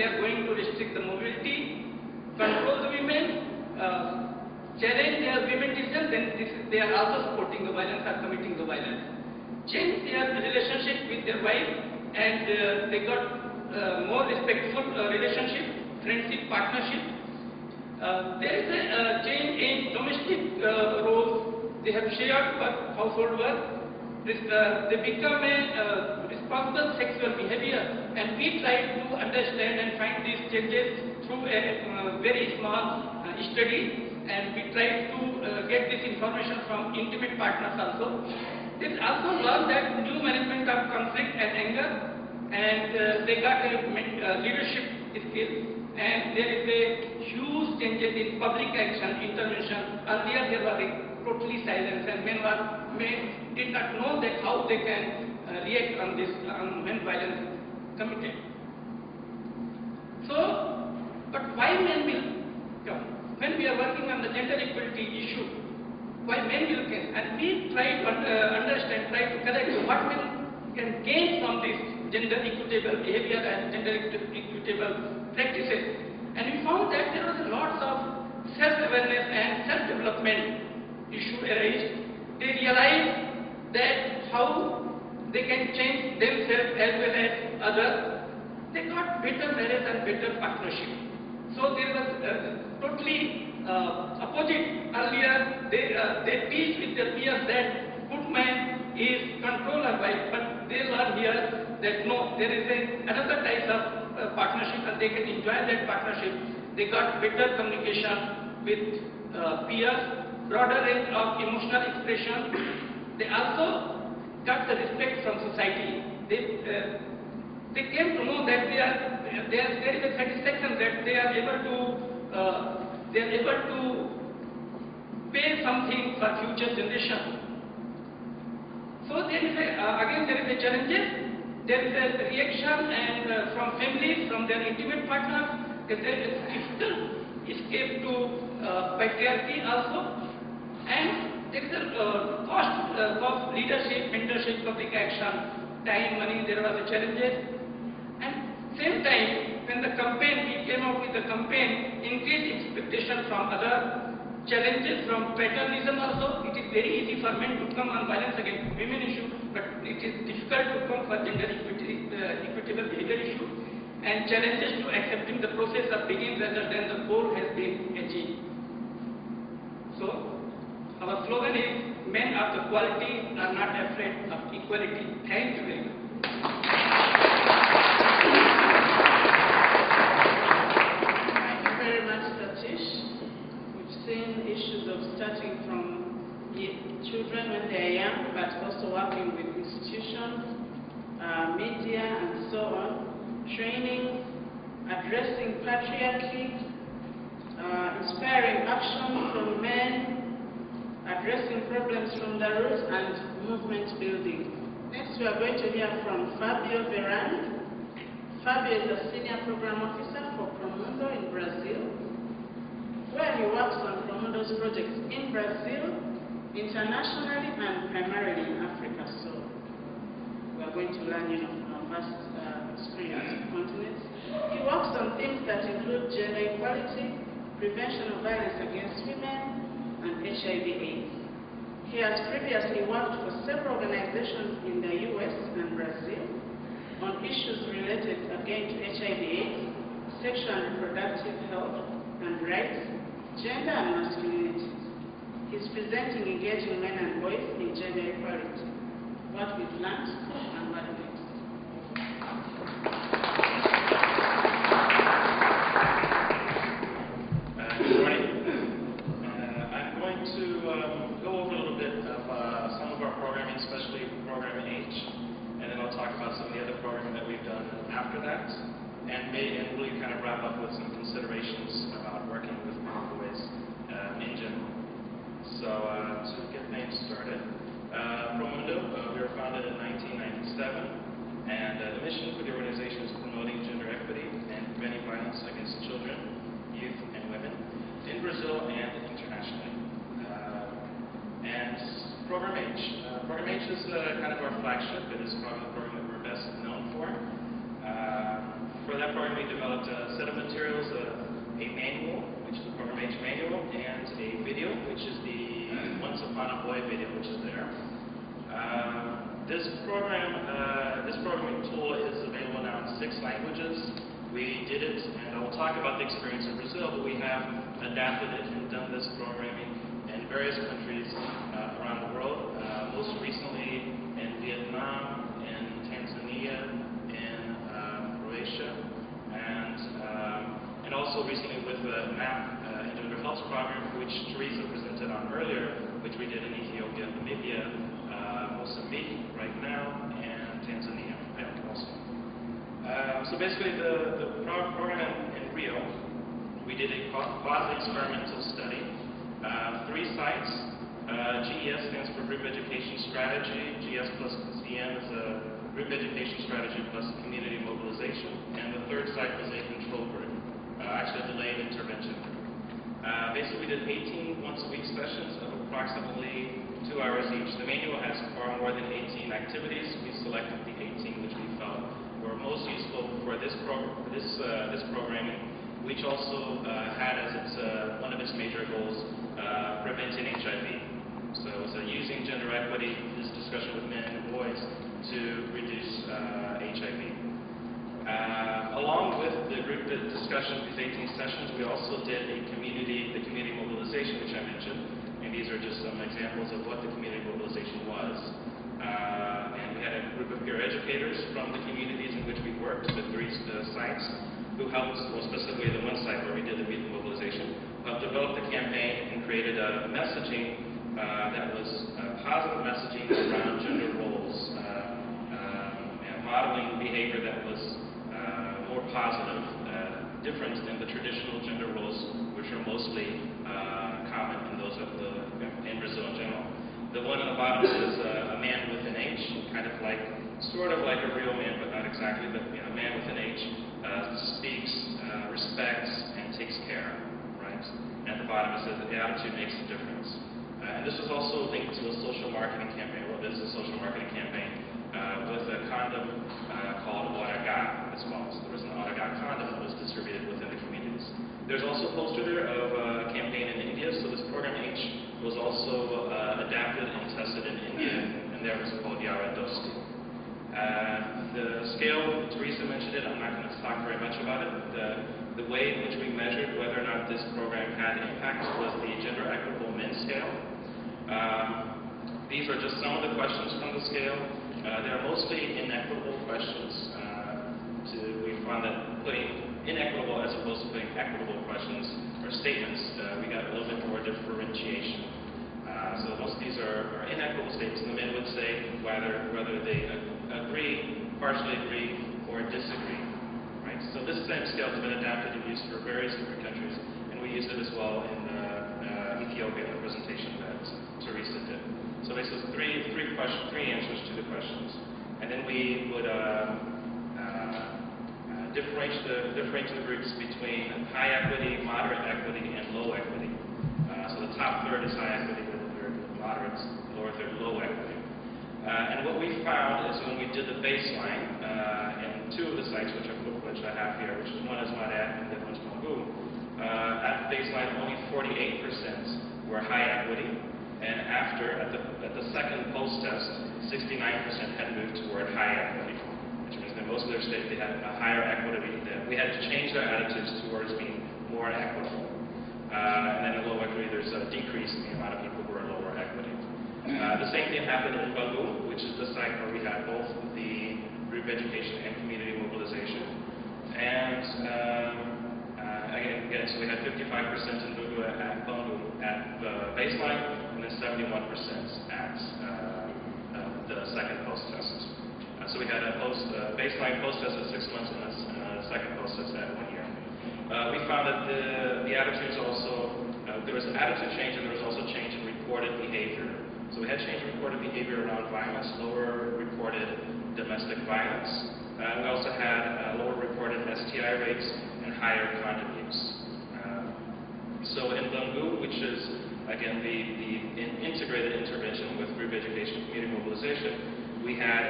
they are going to restrict the mobility, control the women, challenge their women decisions, then they are also supporting the violence or committing the violence. Change their relationship with their wife, and they got more respectful relationship, friendship, partnership. There is a change in domestic roles. They have shared work, household work. They become a responsible sexual behavior, and we try to understand and find these changes through a very small study, and we try to get this information from intimate partners also. They also learned that new management of conflict and anger, and they got a leadership skills, and there is a huge changes in public action, intervention. Earlier there was a totally silence, and men did not know that how they can react on this when violence committed. So, but why men will come? When we are working on the gender equality issue, why men will come? And we try to understand, try to correct what men can gain from this gender equitable behavior and gender equitable practices. And we found that there was a lot of self-awareness and self-development issue arise. They realize that how they can change themselves as well as others. They got better marriage and better partnership. So there was totally opposite. Earlier they teach with their peers that good man is control our wife, but they learn here that no, there is another type of partnership, and they can enjoy that partnership. They got better communication with peers, broader range of emotional expression. They also got the respect from society. They came to know that there is a satisfaction that they are able to pay something for future generation. So there is again there is a challenges. There is a reaction and from families, from their intimate partners. There is difficult escape to patriarchy also, and there is a cost of leadership, mentorship, public action, time, money. There was a challenges, and same time when the campaign we came out with the campaign, increased expectation from other challenges from paternalism also. It is very easy for men to come on violence against women issue, but it is difficult to come for gender equitable behavior issue, and challenges to accepting the process of begin rather than the goal has been achieved. So our slogan is men of the quality are not afraid of equality. Thank you very much. Thank you very much, Satish. We've seen issues of starting from children when they are young, but also working with institutions, media, and so on, training, addressing patriarchy, inspiring action from men, addressing problems from the roots, and movement building. Next, we are going to hear from Fabio Verani. Fabio is a senior program officer for Promundo in Brazil, where he works on Promundo's projects in Brazil, internationally, and primarily in Africa. So we are going to learn from our vast experience of continents. He works on themes that include gender equality, prevention of violence against women, and HIV/AIDS. He has previously worked for several organizations in the US and Brazil on issues related again to HIV/AIDS, sexual and reproductive health and rights, gender and masculinity. He's presenting Engaging Men and Boys in Gender Equality, What We've Learned and What Next. Good morning. I'm going to go over a little bit of some of our programming, especially Program H, and then I'll talk about some of the other programming that we've done after that, and really kind of wrap up with some considerations about working with men and boys in general. So to get things started, Promundo, we were founded in 1997, and the mission for the organization is promoting gender equity and preventing violence against children, youth, and women in Brazil and internationally. And Program H. Program H is kind of our flagship. It is probably the program that we're best known for. For that program, we developed developed a set of materials, a manual, which is the Program H manual, and a video, which is the Once Upon a Boy video, which is there. This programming tool is available now in 6 languages. We did it, and I will talk about the experience in Brazil, but we have adapted it and done this programming in various countries around the world. Most recently in Vietnam, in Tanzania, in Croatia, and also recently with the MAP Individual Health Program, which Teresa presented on earlier, which we did in Ethiopia, Namibia, Mozambique right now, and Tanzania also. So basically the program in Rio, we did a quasi-experimental study, 3 sites. GES stands for Group Education Strategy. GS plus CM is a Group Education Strategy plus Community Mobilization. And the 3rd site was a control group, actually a delayed intervention group. Basically we did 18 once-a-week sessions of approximately 2 hours each. The manual has far more than 18 activities. We selected the 18 which we felt were most useful for this programming, which also had as one of its major goals preventing HIV. So using gender equity, this discussion with men and boys, to reduce HIV. Along with the group discussion, these 18 sessions, we also did the community mobilization, which I mentioned. And these are just some examples of what the community mobilization was. And we had a group of peer educators from the communities in which we worked, the 3 sites, who helped, well, specifically the one site where we did the mobilization, helped develop the campaign and created a messaging that was positive messaging around gender roles, and modeling behavior that was more positive, different than the traditional gender roles, which are mostly common in those in Brazil in general. The one on the bottom is a man with an H, sort of like a real man, but not exactly. But a man with an H speaks, respects, and takes care. Right. And at the bottom it says that the attitude makes a difference. And this was also linked to a social marketing campaign. Well, this is a social marketing campaign with a condom called Oragá as well. So there was an Oragá condom that was distributed within the communities. There's also a poster there of a campaign in India. So this program H was also adapted and tested in India, and there was called Yara Dosti. The scale, Teresa mentioned it, I'm not going to talk very much about it. The way in which we measured whether or not this program had impact was the Gender Equitable Men Scale. These are just some of the questions from the scale. They're mostly inequitable questions. We found that putting inequitable as opposed to putting equitable questions or statements, we got a little bit more differentiation. So most of these are inequitable statements, and the men would say whether they agree, partially agree, or disagree. Right? So this same scale has been adapted and used for various different countries, and we used it as well in Ethiopia in the presentation that Teresa did. So basically, three answers to the questions, and then we would differentiate the groups between high equity, moderate equity, and low equity. So the top third is high equity, middle third moderate, lower third low equity. And what we found is when we did the baseline in 2 of the sites, which I have here, which is one is Maré and the other one's Bangu. At baseline, only 48% were high equity, and at the second post-test, 69% had moved toward high equity, which means that most of their states they had a higher equity. We had to change their attitudes towards being more equitable. And then in low equity, there's a decrease in the amount of people who are lower equity. The same thing happened in Bangu, which is the site where we had both the group education and community mobilization. And again, so we had 55% in Bangu at the baseline, and then 71% at the second post-test. So we had a baseline post-test at 6 months and a second post-test at 1 year. We found that the attitudes also, there was attitude change, and there was also change in reported behavior. So we had change in reported behavior around violence, lower reported domestic violence. We also had lower reported STI rates and higher condom use. So in Bangu, which is, again, the integrated intervention with group education, community mobilization, we had